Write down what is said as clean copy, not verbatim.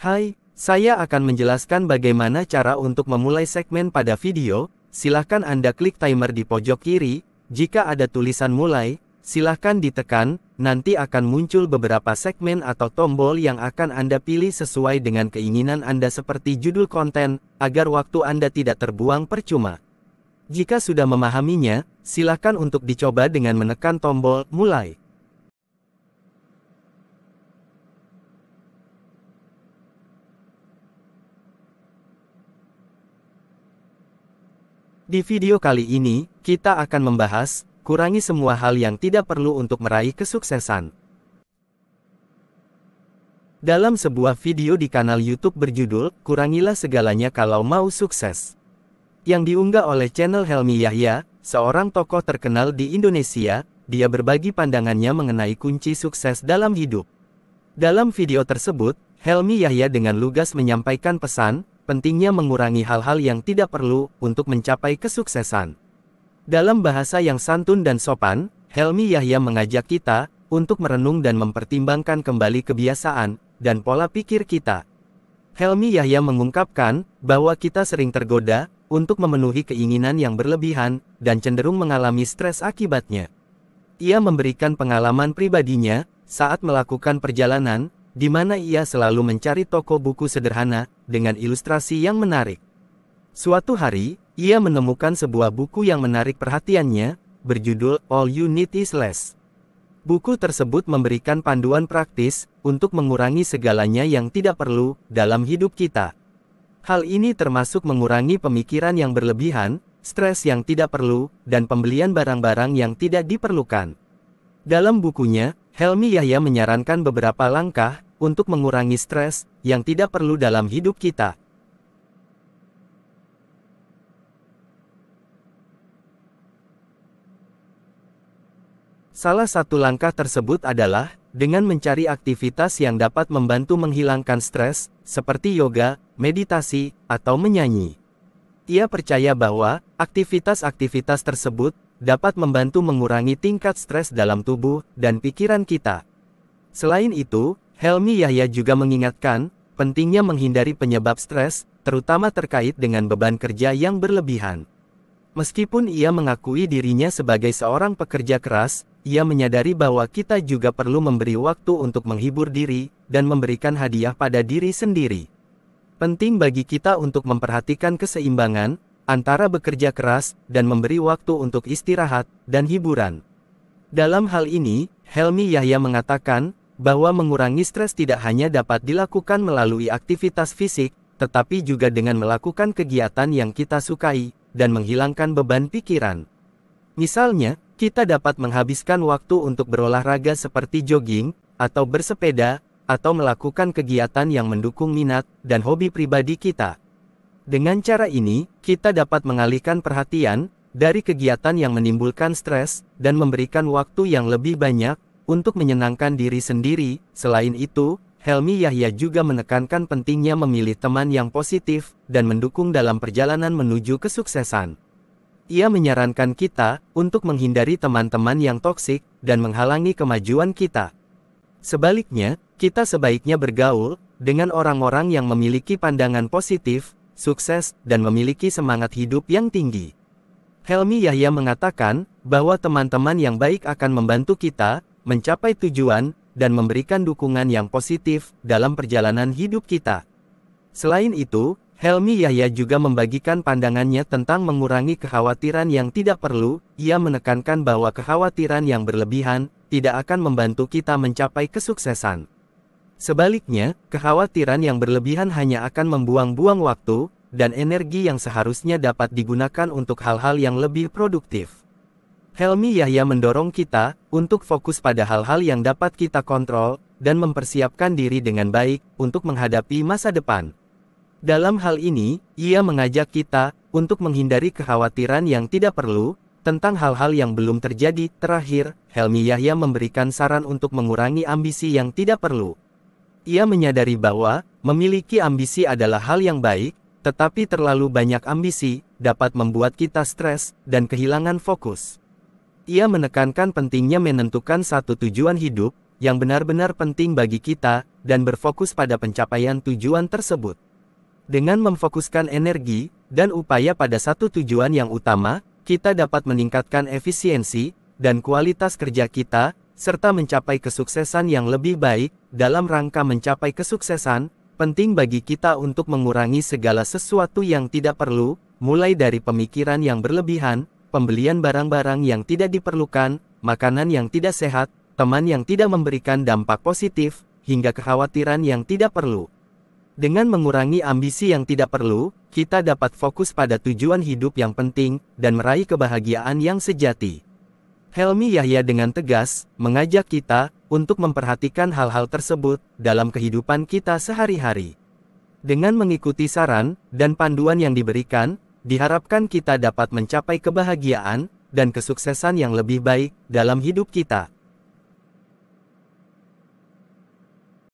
Hai, saya akan menjelaskan bagaimana cara untuk memulai segmen pada video. Silahkan Anda klik timer di pojok kiri. Jika ada tulisan mulai, silahkan ditekan, nanti akan muncul beberapa segmen atau tombol yang akan Anda pilih sesuai dengan keinginan Anda seperti judul konten, agar waktu Anda tidak terbuang percuma. Jika sudah memahaminya, silahkan untuk dicoba dengan menekan tombol mulai. Di video kali ini, kita akan membahas, kurangi semua hal yang tidak perlu untuk meraih kesuksesan. Dalam sebuah video di kanal YouTube berjudul, Kurangilah Segalanya Kalau Mau Sukses, yang diunggah oleh channel Helmy Yahya, seorang tokoh terkenal di Indonesia, dia berbagi pandangannya mengenai kunci sukses dalam hidup. Dalam video tersebut, Helmy Yahya dengan lugas menyampaikan pesan, pentingnya mengurangi hal-hal yang tidak perlu untuk mencapai kesuksesan. Dalam bahasa yang santun dan sopan, Helmy Yahya mengajak kita untuk merenung dan mempertimbangkan kembali kebiasaan dan pola pikir kita. Helmy Yahya mengungkapkan bahwa kita sering tergoda untuk memenuhi keinginan yang berlebihan dan cenderung mengalami stres akibatnya. Ia memberikan pengalaman pribadinya saat melakukan perjalanan, di mana ia selalu mencari toko buku sederhana dengan ilustrasi yang menarik. Suatu hari, ia menemukan sebuah buku yang menarik perhatiannya, berjudul All You Need Is Less. Buku tersebut memberikan panduan praktis untuk mengurangi segalanya yang tidak perlu dalam hidup kita. Hal ini termasuk mengurangi pemikiran yang berlebihan, stres yang tidak perlu, dan pembelian barang-barang yang tidak diperlukan. Dalam bukunya, Helmy Yahya menyarankan beberapa langkah untuk mengurangi stres yang tidak perlu dalam hidup kita. Salah satu langkah tersebut adalah dengan mencari aktivitas yang dapat membantu menghilangkan stres, seperti yoga, meditasi, atau menyanyi. Ia percaya bahwa aktivitas-aktivitas tersebut dapat membantu mengurangi tingkat stres dalam tubuh dan pikiran kita. Selain itu, Helmy Yahya juga mengingatkan pentingnya menghindari penyebab stres, terutama terkait dengan beban kerja yang berlebihan. Meskipun ia mengakui dirinya sebagai seorang pekerja keras, ia menyadari bahwa kita juga perlu memberi waktu untuk menghibur diri dan memberikan hadiah pada diri sendiri. Penting bagi kita untuk memperhatikan keseimbangan antara bekerja keras dan memberi waktu untuk istirahat dan hiburan. Dalam hal ini, Helmy Yahya mengatakan bahwa mengurangi stres tidak hanya dapat dilakukan melalui aktivitas fisik, tetapi juga dengan melakukan kegiatan yang kita sukai dan menghilangkan beban pikiran. Misalnya, kita dapat menghabiskan waktu untuk berolahraga seperti jogging atau bersepeda, atau melakukan kegiatan yang mendukung minat dan hobi pribadi kita. Dengan cara ini, kita dapat mengalihkan perhatian dari kegiatan yang menimbulkan stres dan memberikan waktu yang lebih banyak untuk menyenangkan diri sendiri. Selain itu, Helmy Yahya juga menekankan pentingnya memilih teman yang positif dan mendukung dalam perjalanan menuju kesuksesan. Ia menyarankan kita untuk menghindari teman-teman yang toksik dan menghalangi kemajuan kita. Sebaliknya, kita sebaiknya bergaul dengan orang-orang yang memiliki pandangan positif, sukses, dan memiliki semangat hidup yang tinggi. Helmy Yahya mengatakan bahwa teman-teman yang baik akan membantu kita mencapai tujuan dan memberikan dukungan yang positif dalam perjalanan hidup kita. Selain itu, Helmy Yahya juga membagikan pandangannya tentang mengurangi kekhawatiran yang tidak perlu. Ia menekankan bahwa kekhawatiran yang berlebihan tidak akan membantu kita mencapai kesuksesan. Sebaliknya, kekhawatiran yang berlebihan hanya akan membuang-buang waktu dan energi yang seharusnya dapat digunakan untuk hal-hal yang lebih produktif. Helmy Yahya mendorong kita untuk fokus pada hal-hal yang dapat kita kontrol dan mempersiapkan diri dengan baik untuk menghadapi masa depan. Dalam hal ini, ia mengajak kita untuk menghindari kekhawatiran yang tidak perlu tentang hal-hal yang belum terjadi. Terakhir, Helmy Yahya memberikan saran untuk mengurangi ambisi yang tidak perlu. Ia menyadari bahwa memiliki ambisi adalah hal yang baik, tetapi terlalu banyak ambisi dapat membuat kita stres dan kehilangan fokus. Ia menekankan pentingnya menentukan satu tujuan hidup yang benar-benar penting bagi kita, dan berfokus pada pencapaian tujuan tersebut. Dengan memfokuskan energi dan upaya pada satu tujuan yang utama, kita dapat meningkatkan efisiensi dan kualitas kerja kita, serta mencapai kesuksesan yang lebih baik. Dalam rangka mencapai kesuksesan, penting bagi kita untuk mengurangi segala sesuatu yang tidak perlu, mulai dari pemikiran yang berlebihan, pembelian barang-barang yang tidak diperlukan, makanan yang tidak sehat, teman yang tidak memberikan dampak positif, hingga kekhawatiran yang tidak perlu. Dengan mengurangi ambisi yang tidak perlu, kita dapat fokus pada tujuan hidup yang penting, dan meraih kebahagiaan yang sejati. Helmi Yahya dengan tegas mengajak kita untuk memperhatikan hal-hal tersebut dalam kehidupan kita sehari-hari. Dengan mengikuti saran dan panduan yang diberikan, diharapkan kita dapat mencapai kebahagiaan dan kesuksesan yang lebih baik dalam hidup kita.